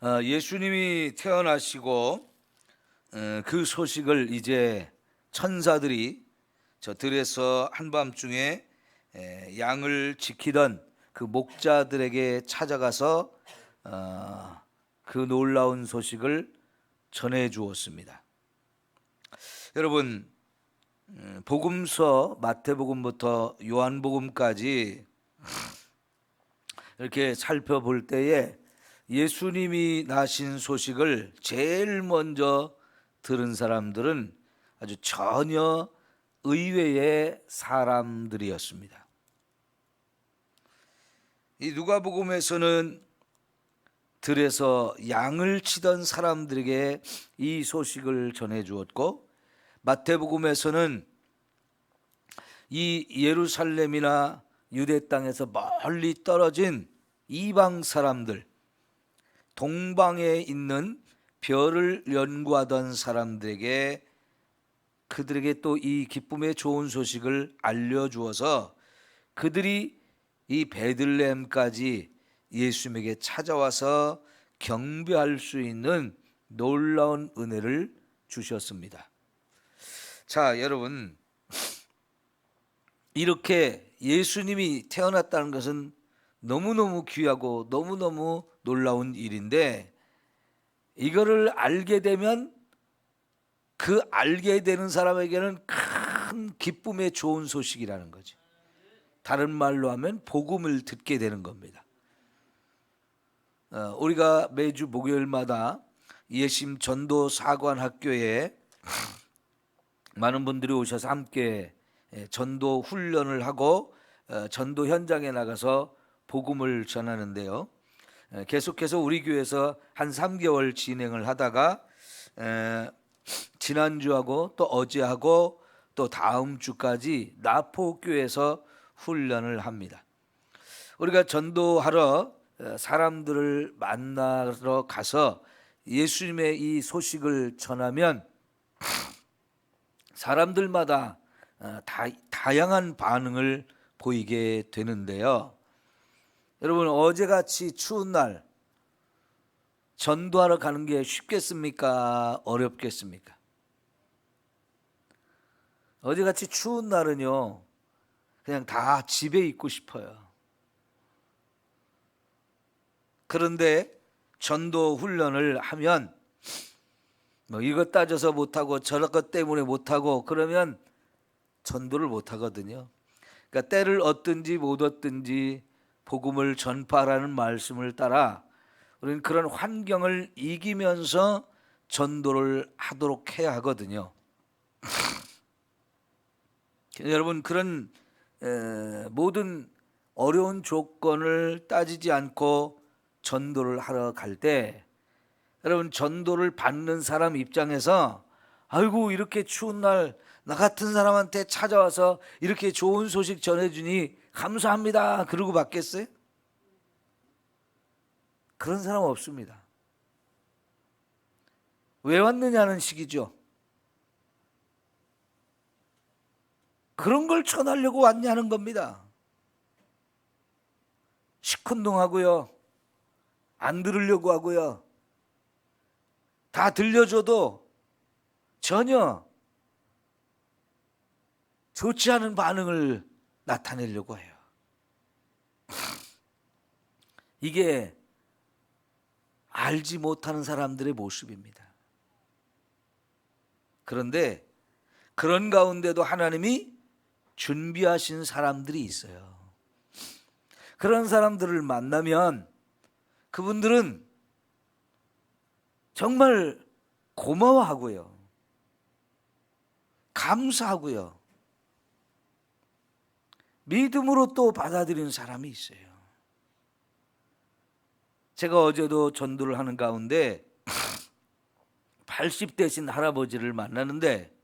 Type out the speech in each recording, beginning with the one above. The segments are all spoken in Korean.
예수님이 태어나시고 그 소식을 이제 천사들이 저 들에서 한밤중에 양을 지키던 그 목자들에게 찾아가서 그 놀라운 소식을 전해 주었습니다. 여러분, 복음서 마태복음부터 요한복음까지 이렇게 살펴볼 때에 예수님이 나신 소식을 제일 먼저 들은 사람들은 아주 전혀 의외의 사람들이었습니다. 이 누가복음에서는 들에서 양을 치던 사람들에게 이 소식을 전해 주었고, 마태복음에서는 이 예루살렘이나 유대 땅에서 멀리 떨어진 이방 사람들, 동방에 있는 별을 연구하던 사람들에게 그들에게 또 이 기쁨의 좋은 소식을 알려주어서 그들이 이 베들레헴까지 예수님에게 찾아와서 경배할 수 있는 놀라운 은혜를 주셨습니다. 자, 여러분, 이렇게 예수님이 태어났다는 것은 너무너무 귀하고 너무너무 놀라운 일인데, 이거를 알게 되면 그 알게 되는 사람에게는 큰 기쁨의 좋은 소식이라는 거죠. 다른 말로 하면 복음을 듣게 되는 겁니다. 우리가 매주 목요일마다 예심 전도 사관 학교에 많은 분들이 오셔서 함께 전도 훈련을 하고 전도 현장에 나가서 복음을 전하는데요. 계속해서 우리 교회에서 한 3개월 진행을 하다가 지난주하고 또 어제하고 또 다음 주까지 나포교회에서 훈련을 합니다. 우리가 전도하러 사람들을 만나러 가서 예수님의 이 소식을 전하면 사람들마다 다양한 반응을 보이게 되는데요. 여러분, 어제같이 추운 날 전도하러 가는 게 쉽겠습니까? 어렵겠습니까? 어제같이 추운 날은요, 그냥 다 집에 있고 싶어요. 그런데 전도 훈련을 하면 뭐 이것 따져서 못하고 저것 때문에 못하고 그러면 전도를 못하거든요. 그러니까 때를 얻든지 못 얻든지 복음을 전파하라는 말씀을 따라 우리는 그런 환경을 이기면서 전도를 하도록 해야 하거든요. 여러분, 그런 모든 어려운 조건을 따지지 않고 전도를 하러 갈 때, 여러분, 전도를 받는 사람 입장에서 아이고, 이렇게 추운 날 나 같은 사람한테 찾아와서 이렇게 좋은 소식 전해주니 감사합니다 그러고 받겠어요? 그런 사람 없습니다. 왜 왔느냐는 식이죠. 그런 걸 전하려고 왔냐는 겁니다. 시큰둥하고요, 안 들으려고 하고요, 다 들려줘도 전혀 좋지 않은 반응을 나타내려고 해요. 이게 알지 못하는 사람들의 모습입니다. 그런데 그런 가운데도 하나님이 준비하신 사람들이 있어요. 그런 사람들을 만나면 그분들은 정말 고마워하고요, 감사하고요, 믿음으로 또 받아들이는 사람이 있어요. 제가 어제도 전도를 하는 가운데 80대신 할아버지를 만나는데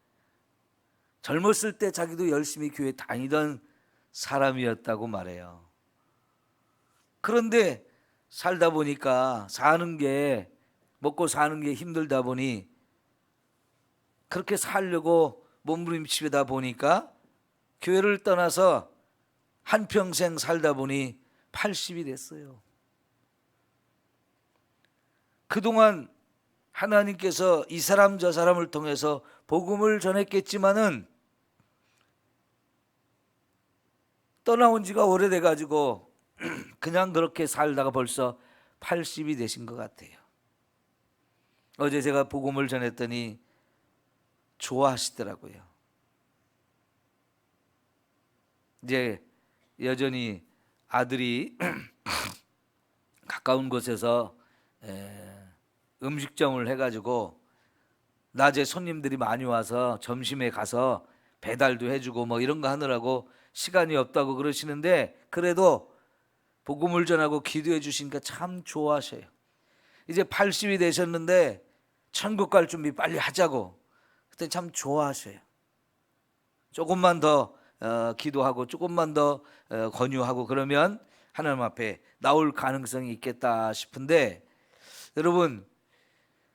젊었을 때 자기도 열심히 교회 다니던 사람이었다고 말해요. 그런데 살다 보니까 먹고 사는 게 힘들다 보니 그렇게 살려고 몸부림치다 보니까 교회를 떠나서 한평생 살다 보니 80이 됐어요. 그동안 하나님께서 이 사람 저 사람을 통해서 복음을 전했겠지만은 떠나온 지가 오래돼 가지고 그냥 그렇게 살다가 벌써 80이 되신 것 같아요. 어제 제가 복음을 전했더니 좋아하시더라고요. 이제 여전히 아들이 가까운 곳에서 음식점을 해가지고 낮에 손님들이 많이 와서 점심에 가서 배달도 해주고 뭐 이런 거 하느라고 시간이 없다고 그러시는데, 그래도 복음을 전하고 기도해 주시니까 참 좋아하셔요. 이제 80이 되셨는데 천국 갈 준비 빨리 하자고 그때 참 좋아하셔요. 조금만 더 기도하고 조금만 더 권유하고 그러면 하나님 앞에 나올 가능성이 있겠다 싶은데, 여러분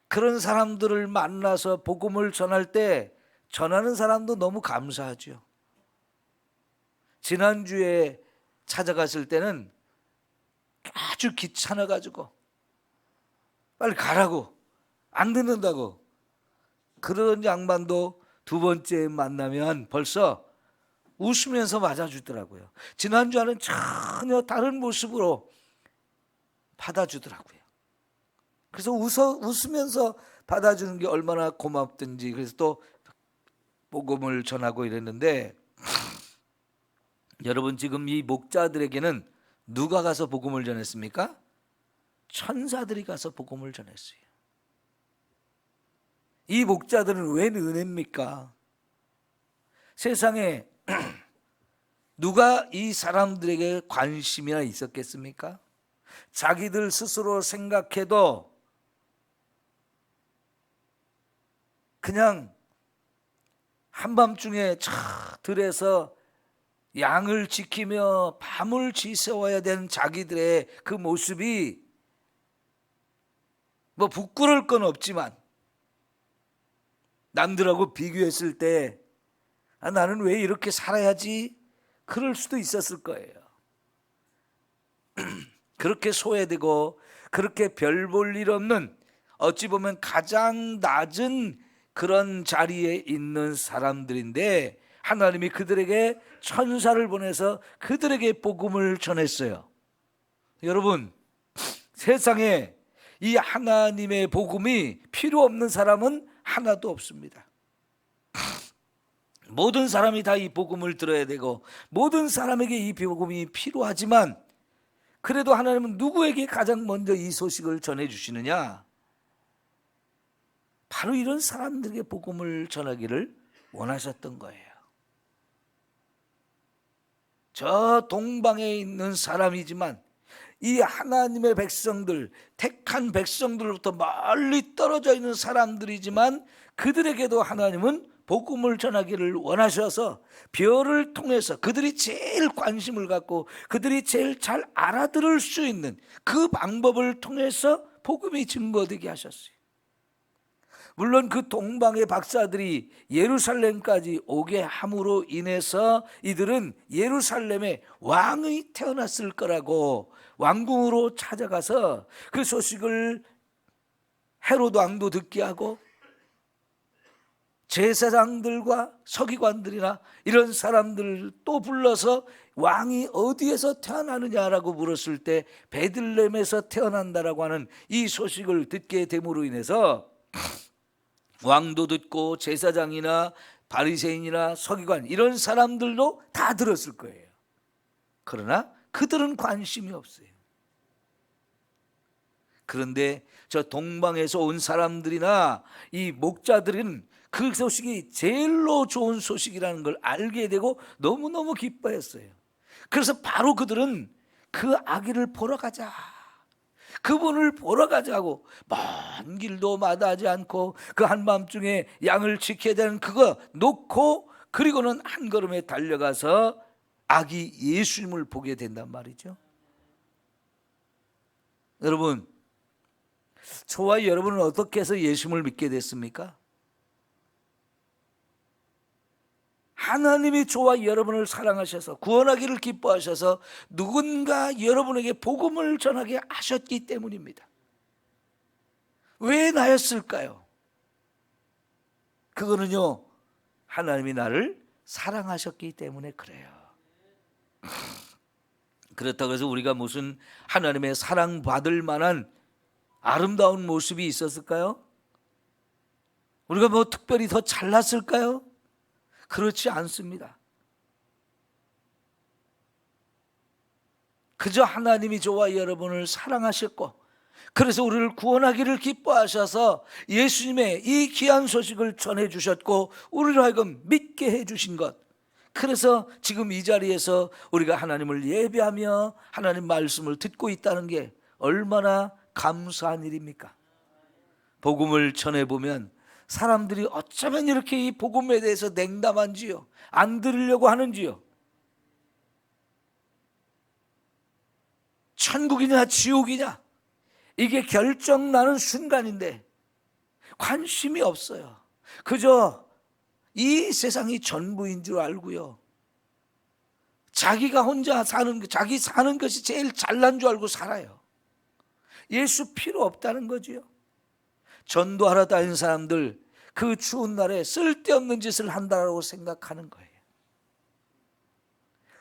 그런 사람들을 만나서 복음을 전할 때 전하는 사람도 너무 감사하죠. 지난주에 찾아갔을 때는 아주 귀찮아가지고 빨리 가라고, 안 듣는다고, 그런 양반도 두 번째 만나면 벌써 웃으면서 맞아주더라고요. 지난주와는 전혀 다른 모습으로 받아주더라고요. 그래서 웃으면서 받아주는 게 얼마나 고맙든지, 그래서 또 복음을 전하고 이랬는데, 여러분 지금 이 목자들에게는 누가 가서 복음을 전했습니까? 천사들이 가서 복음을 전했어요. 이 목자들은 웬 은혜입니까? 세상에 누가 이 사람들에게 관심이나 있었겠습니까? 자기들 스스로 생각해도 그냥 한밤중에 들에서 양을 지키며 밤을 지새워야 되는 자기들의 그 모습이 뭐 부끄러울 건 없지만 남들하고 비교했을 때 나는 왜 이렇게 살아야지? 그럴 수도 있었을 거예요. 그렇게 소외되고 그렇게 별 볼 일 없는, 어찌 보면 가장 낮은 그런 자리에 있는 사람들인데 하나님이 그들에게 천사를 보내서 그들에게 복음을 전했어요. 여러분, 세상에 이 하나님의 복음이 필요 없는 사람은 하나도 없습니다. 모든 사람이 다 이 복음을 들어야 되고 모든 사람에게 이 복음이 필요하지만, 그래도 하나님은 누구에게 가장 먼저 이 소식을 전해주시느냐? 바로 이런 사람들에게 복음을 전하기를 원하셨던 거예요. 저 동방에 있는 사람이지만 이 하나님의 백성들, 택한 백성들로부터 멀리 떨어져 있는 사람들이지만 그들에게도 하나님은 복음을 전하기를 원하셔서 별을 통해서 그들이 제일 관심을 갖고 그들이 제일 잘 알아들을 수 있는 그 방법을 통해서 복음이 증거되게 하셨어요. 물론 그 동방의 박사들이 예루살렘까지 오게 함으로 인해서 이들은 예루살렘에 왕이 태어났을 거라고 왕궁으로 찾아가서 그 소식을 헤로드 왕도 듣게 하고 제사장들과 서기관들이나 이런 사람들 또 불러서 왕이 어디에서 태어나느냐라고 물었을 때 베들레헴에서 태어난다라고 하는 이 소식을 듣게 됨으로 인해서 왕도 듣고 제사장이나 바리새인이나 서기관 이런 사람들도 다 들었을 거예요. 그러나 그들은 관심이 없어요. 그런데 저 동방에서 온 사람들이나 이 목자들은 그 소식이 제일로 좋은 소식이라는 걸 알게 되고 너무너무 기뻐했어요. 그래서 바로 그들은 그 아기를 보러 가자, 그분을 보러 가자고 먼 길도 마다하지 않고 그 한밤중에 양을 지켜야 되는 그거 놓고 그리고는 한 걸음에 달려가서 아기 예수님을 보게 된단 말이죠. 여러분, 저와 여러분은 어떻게 해서 예수님을 믿게 됐습니까? 하나님이 저와 여러분을 사랑하셔서 구원하기를 기뻐하셔서 누군가 여러분에게 복음을 전하게 하셨기 때문입니다. 왜 나였을까요? 그거는요, 하나님이 나를 사랑하셨기 때문에 그래요. 그렇다고 해서 우리가 무슨 하나님의 사랑받을 만한 아름다운 모습이 있었을까요? 우리가 뭐 특별히 더 잘났을까요? 그렇지 않습니다. 그저 하나님이 저와 여러분을 사랑하셨고, 그래서 우리를 구원하기를 기뻐하셔서 예수님의 이 귀한 소식을 전해주셨고, 우리로 하여금 믿게 해주신 것, 그래서 지금 이 자리에서 우리가 하나님을 예배하며 하나님 말씀을 듣고 있다는 게 얼마나 감사한 일입니까? 복음을 전해보면 사람들이 어쩌면 이렇게 이 복음에 대해서 냉담한지요, 안 들으려고 하는지요, 천국이냐 지옥이냐 이게 결정나는 순간인데 관심이 없어요. 그저 이 세상이 전부인 줄 알고요, 자기가 혼자 사는, 자기 사는 것이 제일 잘난 줄 알고 살아요. 예수 필요 없다는 거지요. 전도하러 다니는 사람들 그 추운 날에 쓸데없는 짓을 한다고 생각하는 거예요.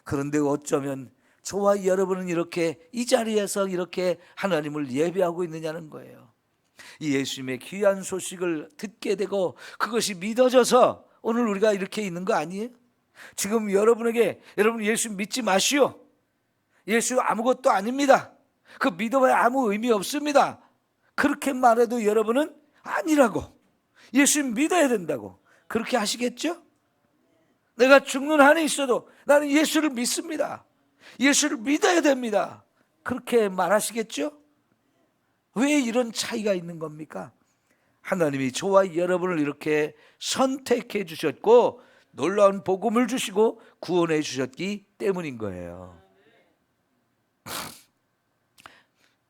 그런데 어쩌면 저와 여러분은 이렇게 이 자리에서 이렇게 하나님을 예배하고 있느냐는 거예요. 이 예수님의 귀한 소식을 듣게 되고 그것이 믿어져서 오늘 우리가 이렇게 있는 거 아니에요? 지금 여러분에게, 여러분 예수 믿지 마시오, 예수 아무것도 아닙니다, 그 믿어봐야 아무 의미 없습니다, 그렇게 말해도 여러분은 아니라고, 예수 믿어야 된다고 그렇게 하시겠죠? 내가 죽는 한이 있어도 나는 예수를 믿습니다, 예수를 믿어야 됩니다, 그렇게 말하시겠죠? 왜 이런 차이가 있는 겁니까? 하나님이 저와 여러분을 이렇게 선택해 주셨고 놀라운 복음을 주시고 구원해 주셨기 때문인 거예요.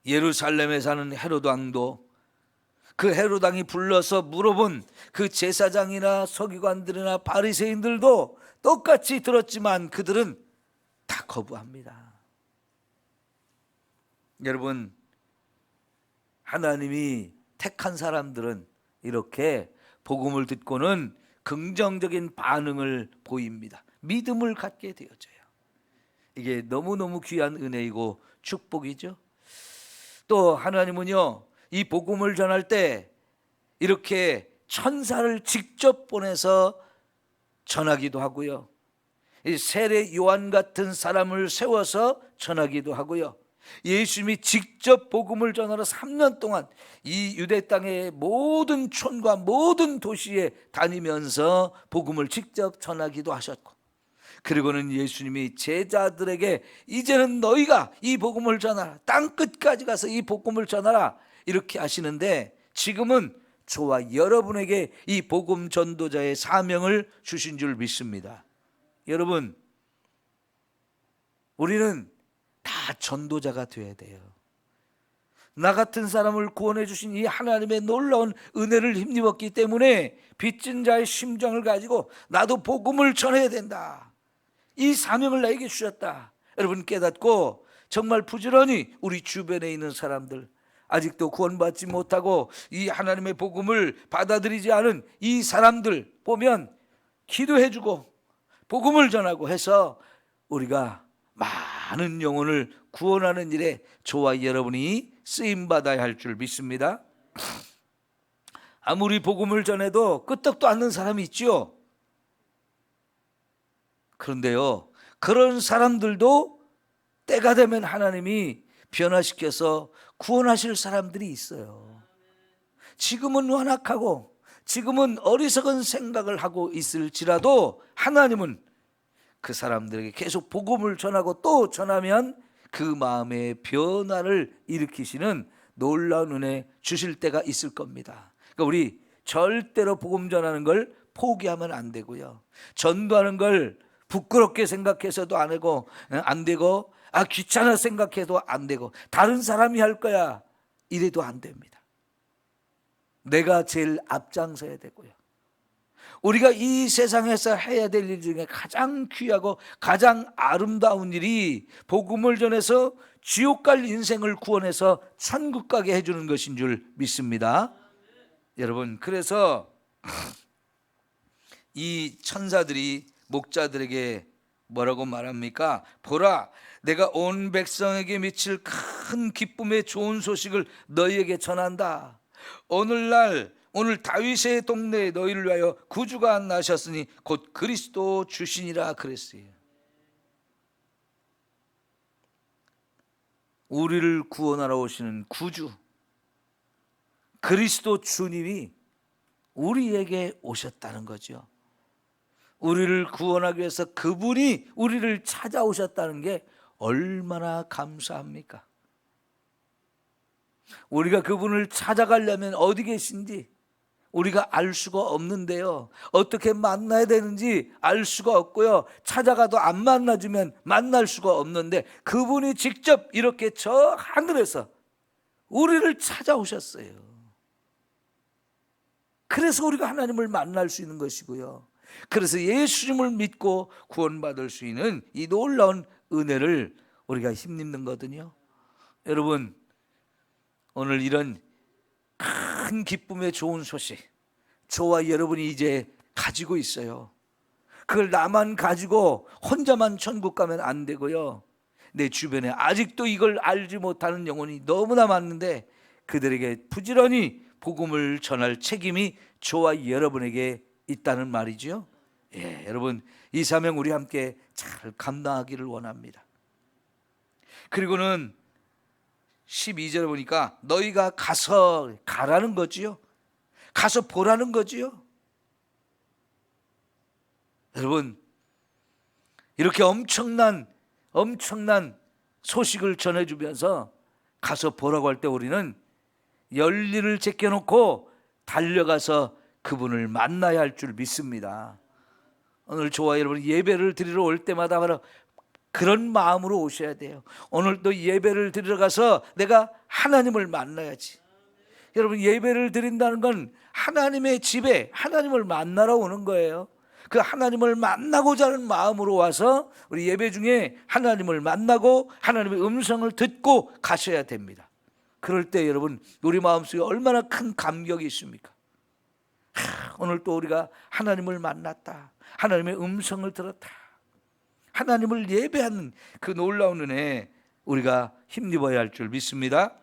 예루살렘에 사는 헤롯 왕도 그 헤롯 왕이 불러서 물어본 그 제사장이나 서기관들이나 바리새인들도 똑같이 들었지만 그들은 다 거부합니다. 여러분, 하나님이 택한 사람들은 이렇게 복음을 듣고는 긍정적인 반응을 보입니다. 믿음을 갖게 되어져요. 이게 너무너무 귀한 은혜이고 축복이죠. 또 하나님은요, 이 복음을 전할 때 이렇게 천사를 직접 보내서 전하기도 하고요, 이 세례 요한 같은 사람을 세워서 전하기도 하고요, 예수님이 직접 복음을 전하러 3년 동안 이 유대 땅의 모든 촌과 모든 도시에 다니면서 복음을 직접 전하기도 하셨고, 그리고는 예수님이 제자들에게 이제는 너희가 이 복음을 전하라, 땅 끝까지 가서 이 복음을 전하라 이렇게 하시는데, 지금은 저와 여러분에게 이 복음 전도자의 사명을 주신 줄 믿습니다. 여러분, 우리는 다 전도자가 되어야 돼요. 나 같은 사람을 구원해 주신 이 하나님의 놀라운 은혜를 힘입었기 때문에 빚진 자의 심정을 가지고 나도 복음을 전해야 된다, 이 사명을 나에게 주셨다, 여러분 깨닫고 정말 부지런히 우리 주변에 있는 사람들, 아직도 구원받지 못하고 이 하나님의 복음을 받아들이지 않은 이 사람들 보면 기도해주고 복음을 전하고 해서 우리가 많은 영혼을 구원하는 일에 저와 여러분이 쓰임받아야 할 줄 믿습니다. 아무리 복음을 전해도 끄떡도 않는 사람이 있죠. 그런데요, 그런 사람들도 때가 되면 하나님이 변화시켜서 구원하실 사람들이 있어요. 지금은 완악하고 지금은 어리석은 생각을 하고 있을지라도 하나님은 그 사람들에게 계속 복음을 전하고 또 전하면 그 마음의 변화를 일으키시는 놀라운 은혜 주실 때가 있을 겁니다. 그러니까 우리 절대로 복음 전하는 걸 포기하면 안 되고요, 전도하는 걸 부끄럽게 생각해서도 안 되고 귀찮아 생각해도 안 되고 다른 사람이 할 거야 이래도 안 됩니다. 내가 제일 앞장서야 되고요, 우리가 이 세상에서 해야 될 일 중에 가장 귀하고 가장 아름다운 일이 복음을 전해서 지옥 갈 인생을 구원해서 천국 가게 해주는 것인 줄 믿습니다. 여러분, 그래서 이 천사들이 목자들에게 뭐라고 말합니까? 보라, 내가 온 백성에게 미칠 큰 기쁨의 좋은 소식을 너희에게 전한다. 오늘 다윗의 동네에 너희를 위하여 구주가 나셨으니 곧 그리스도 주시니라 그랬어요. 우리를 구원하러 오시는 구주 그리스도 주님이 우리에게 오셨다는 거죠. 우리를 구원하기 위해서 그분이 우리를 찾아오셨다는 게 얼마나 감사합니까? 우리가 그분을 찾아가려면 어디 계신지 우리가 알 수가 없는데요, 어떻게 만나야 되는지 알 수가 없고요, 찾아가도 안 만나주면 만날 수가 없는데 그분이 직접 이렇게 저 하늘에서 우리를 찾아오셨어요. 그래서 우리가 하나님을 만날 수 있는 것이고요, 그래서 예수님을 믿고 구원받을 수 있는 이 놀라운 은혜를 우리가 힘입는 거거든요. 여러분, 오늘 이런 큰 기쁨의 좋은 소식 저와 여러분이 이제 가지고 있어요. 그걸 나만 가지고 혼자만 천국 가면 안 되고요, 내 주변에 아직도 이걸 알지 못하는 영혼이 너무나 많은데 그들에게 부지런히 복음을 전할 책임이 저와 여러분에게 있다는 말이죠. 예, 여러분, 이 사명 우리 함께 잘 감당하기를 원합니다. 그리고는 12절에 보니까 너희가 가서 가라는 거지요. 가서 보라는 거지요. 여러분, 이렇게 엄청난 소식을 전해주면서 가서 보라고 할 때 우리는 열리를 제껴놓고 달려가서 그분을 만나야 할 줄 믿습니다. 오늘 저와 여러분 예배를 드리러 올 때마다 바로 그런 마음으로 오셔야 돼요. 오늘도 예배를 드리러 가서 내가 하나님을 만나야지. 여러분, 예배를 드린다는 건 하나님의 집에 하나님을 만나러 오는 거예요. 그 하나님을 만나고자 하는 마음으로 와서 우리 예배 중에 하나님을 만나고 하나님의 음성을 듣고 가셔야 됩니다. 그럴 때 여러분, 우리 마음속에 얼마나 큰 감격이 있습니까? 오늘 또 우리가 하나님을 만났다, 하나님의 음성을 들었다, 하나님을 예배하는 그 놀라운 은혜 우리가 힘입어야 할 줄 믿습니다.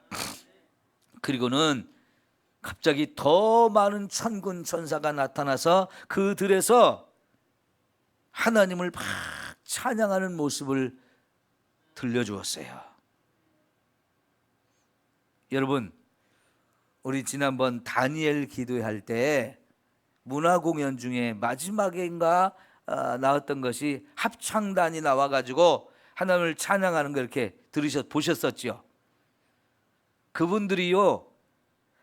그리고는 갑자기 더 많은 천군 천사가 나타나서 그들에서 하나님을 막 찬양하는 모습을 들려주었어요. 여러분, 우리 지난번 다니엘 기도할 때 문화 공연 중에 마지막인가 나왔던 것이 합창단이 나와가지고 하나님을 찬양하는 걸 이렇게 보셨었죠. 그분들이요,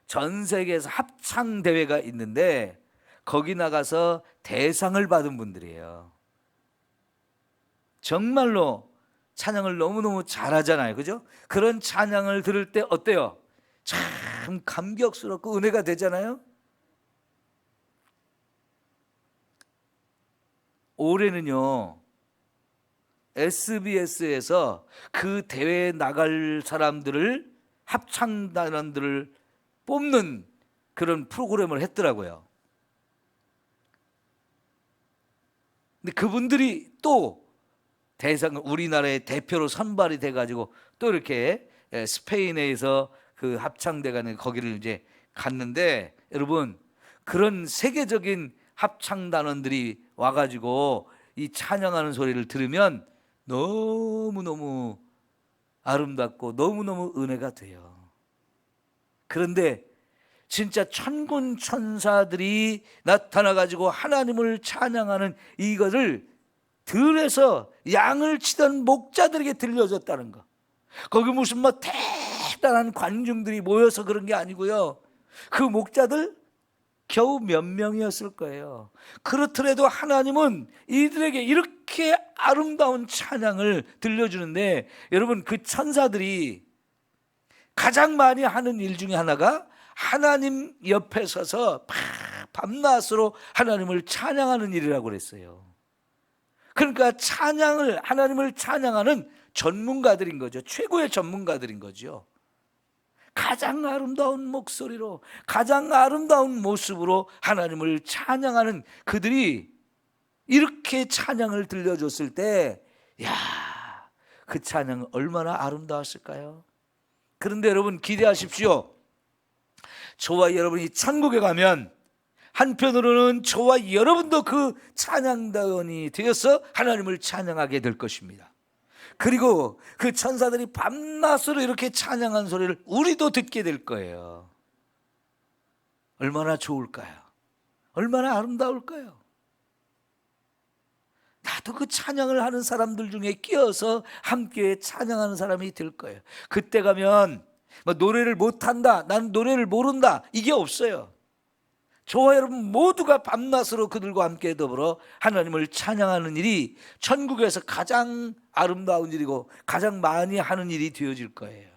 전 세계에서 합창 대회가 있는데 거기 나가서 대상을 받은 분들이에요. 정말로 찬양을 너무너무 잘하잖아요, 그죠? 그런 찬양을 들을 때 어때요? 참 감격스럽고 은혜가 되잖아요. 올해는요, SBS에서 그 대회에 나갈 사람들을, 합창단원들을 뽑는 그런 프로그램을 했더라고요. 근데 그분들이 또 우리나라의 대표로 선발이 돼가지고 또 이렇게 스페인에서 그 합창대가 거기를 이제 갔는데, 여러분, 그런 세계적인 합창단원들이 와가지고 이 찬양하는 소리를 들으면 너무너무 아름답고 너무너무 은혜가 돼요. 그런데 진짜 천군 천사들이 나타나가지고 하나님을 찬양하는 이것을 들에서 양을 치던 목자들에게 들려줬다는 거. 거기 무슨 대단한 관중들이 모여서 그런 게 아니고요, 그 목자들 겨우 몇 명이었을 거예요. 그렇더라도 하나님은 이들에게 이렇게 아름다운 찬양을 들려주는데, 여러분, 그 천사들이 가장 많이 하는 일 중에 하나가 하나님 옆에 서서 밤낮으로 하나님을 찬양하는 일이라고 그랬어요. 그러니까 하나님을 찬양하는 전문가들인 거죠. 최고의 전문가들인 거죠. 가장 아름다운 목소리로, 가장 아름다운 모습으로 하나님을 찬양하는 그들이 이렇게 찬양을 들려줬을 때, 야, 그 찬양 얼마나 아름다웠을까요? 그런데 여러분 기대하십시오. 저와 여러분이 천국에 가면 한편으로는 저와 여러분도 그 찬양단이 되어서 하나님을 찬양하게 될 것입니다. 그리고 그 천사들이 밤낮으로 이렇게 찬양한 소리를 우리도 듣게 될 거예요. 얼마나 좋을까요? 얼마나 아름다울까요? 나도 그 찬양을 하는 사람들 중에 끼어서 함께 찬양하는 사람이 될 거예요. 그때 가면 뭐 노래를 못한다, 나는 노래를 모른다, 이게 없어요. 저와 여러분 모두가 밤낮으로 그들과 함께 더불어 하나님을 찬양하는 일이 천국에서 가장 아름다운 일이고 가장 많이 하는 일이 되어질 거예요.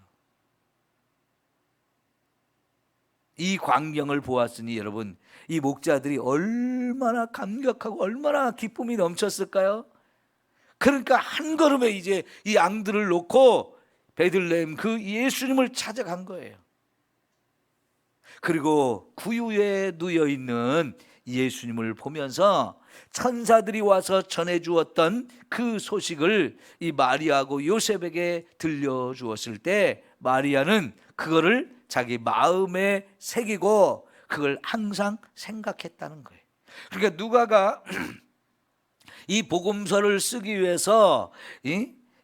이 광경을 보았으니 여러분, 이 목자들이 얼마나 감격하고 얼마나 기쁨이 넘쳤을까요? 그러니까 한 걸음에 이제 이 양들을 놓고 베들레헴 그 예수님을 찾아간 거예요. 그리고 구유에 누워 있는 예수님을 보면서 천사들이 와서 전해 주었던 그 소식을 이 마리아하고 요셉에게 들려 주었을 때 마리아는 그거를 자기 마음에 새기고 그걸 항상 생각했다는 거예요. 그러니까 누가가 이 복음서를 쓰기 위해서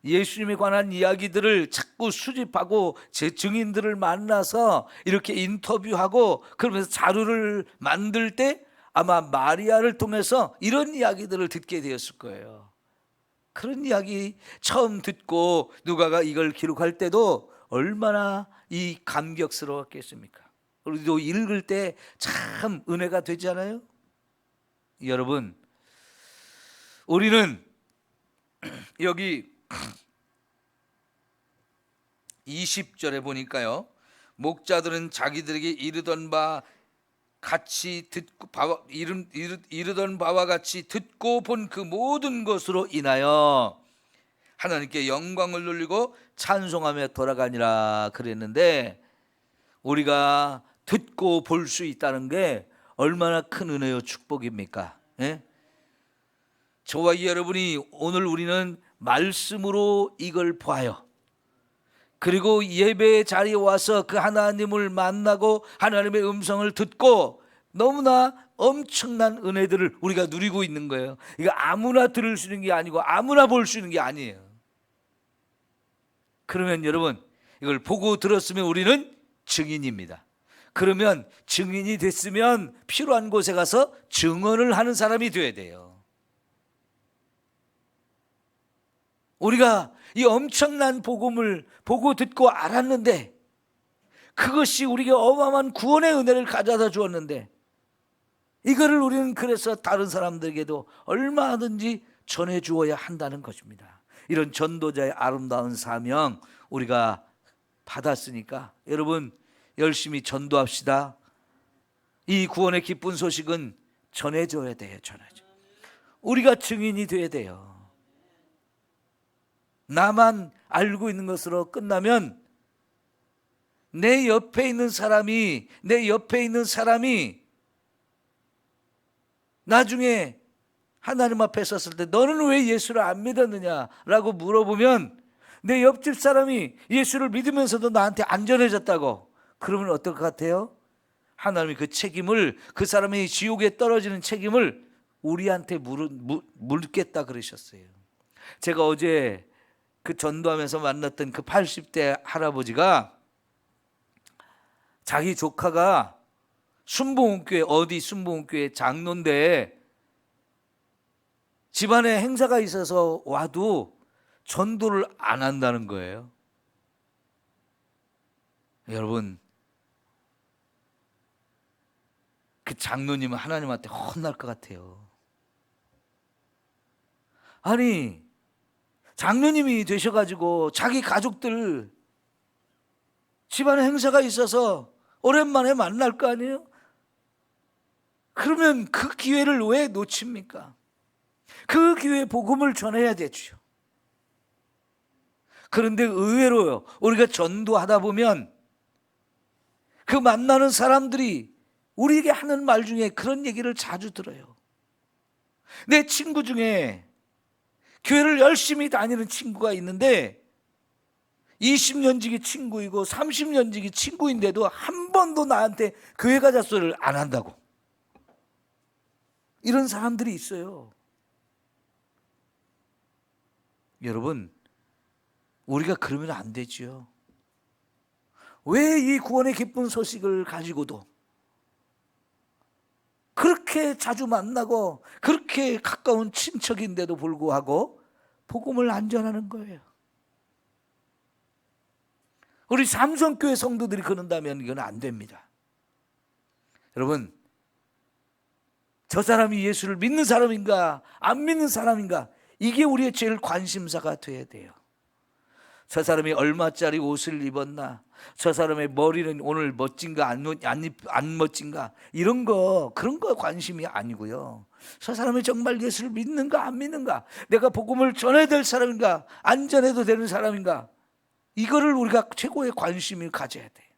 예수님에 관한 이야기들을 자꾸 수집하고 제 증인들을 만나서 이렇게 인터뷰하고 그러면서 자료를 만들 때 아마 마리아를 통해서 이런 이야기들을 듣게 되었을 거예요. 그런 이야기 처음 듣고 누가가 이걸 기록할 때도 얼마나 이 감격스러웠겠습니까? 우리도 읽을 때 참 은혜가 되지 않아요? 여러분, 우리는 여기 20절에 보니까요, 목자들은 자기들에게 이르던 바 같이 듣고 이르던 바와 같이 듣고 본 그 모든 것으로 인하여 하나님께 영광을 돌리고 찬송하며 돌아가니라 그랬는데, 우리가 듣고 볼 수 있다는 게 얼마나 큰 은혜요 축복입니까? 예? 저와 여러분이 오늘 우리는 말씀으로 이걸 봐요. 그리고 예배 자리에 와서 그 하나님을 만나고 하나님의 음성을 듣고 너무나 엄청난 은혜들을 우리가 누리고 있는 거예요. 이거 아무나 들을 수 있는 게 아니고 아무나 볼 수 있는 게 아니에요. 그러면 여러분, 이걸 보고 들었으면 우리는 증인입니다. 그러면 증인이 됐으면 필요한 곳에 가서 증언을 하는 사람이 되어야 돼요. 우리가 이 엄청난 복음을 보고 듣고 알았는데, 그것이 우리에게 어마어마한 구원의 은혜를 가져다 주었는데, 이거를 우리는 그래서 다른 사람들에게도 얼마든지 전해 주어야 한다는 것입니다. 이런 전도자의 아름다운 사명 우리가 받았으니까 여러분 열심히 전도합시다. 이 구원의 기쁜 소식은 전해줘야 돼요. 전해줘. 우리가 증인이 돼야 돼요. 나만 알고 있는 것으로 끝나면 내 옆에 있는 사람이 나중에 하나님 앞에 섰을 때 너는 왜 예수를 안 믿었느냐라고 물어보면 내 옆집 사람이 예수를 믿으면서도 나한테 안 전해졌다고 그러면 어떨 것 같아요? 하나님이 그 책임을, 그 사람이 지옥에 떨어지는 책임을 우리한테 물겠다 그러셨어요. 제가 어제 그 전도하면서 만났던 그 80대 할아버지가 자기 조카가 순복음교회, 어디 순복음교회 장로인데 집안에 행사가 있어서 와도 전도를 안 한다는 거예요. 여러분, 그 장로님은 하나님한테 혼날 것 같아요. 아니, 장로님이 되셔가지고 자기 가족들 집안에 행사가 있어서 오랜만에 만날 거 아니에요? 그러면 그 기회를 왜 놓칩니까? 그 기회에 복음을 전해야 되죠. 그런데 의외로요, 우리가 전도하다 보면 그 만나는 사람들이 우리에게 하는 말 중에 그런 얘기를 자주 들어요. 내 친구 중에 교회를 열심히 다니는 친구가 있는데 20년 지기 친구이고 30년 지기 친구인데도 한 번도 나한테 교회 가자 소리를 안 한다고. 이런 사람들이 있어요. 여러분, 우리가 그러면 안 되지요. 왜 이 구원의 기쁜 소식을 가지고도 그렇게 자주 만나고 그렇게 가까운 친척인데도 불구하고 복음을 안 전하는 거예요? 우리 삼성교회 성도들이 그런다면 이건 안 됩니다. 여러분, 저 사람이 예수를 믿는 사람인가 안 믿는 사람인가, 이게 우리의 제일 관심사가 돼야 돼요. 저 사람이 얼마짜리 옷을 입었나, 저 사람의 머리는 오늘 멋진가 안 멋진가, 이런 거, 그런 거 관심이 아니고요. 저 사람이 정말 예수를 믿는가 안 믿는가, 내가 복음을 전해야 될 사람인가 안 전해도 되는 사람인가, 이거를 우리가 최고의 관심을 가져야 돼요.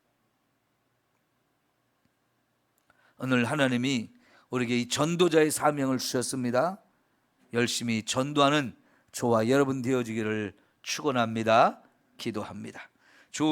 오늘 하나님이 우리에게 이 전도자의 사명을 주셨습니다. 열심히 전도하는 저와 여러분 되어지기를 축원합니다. 기도합니다.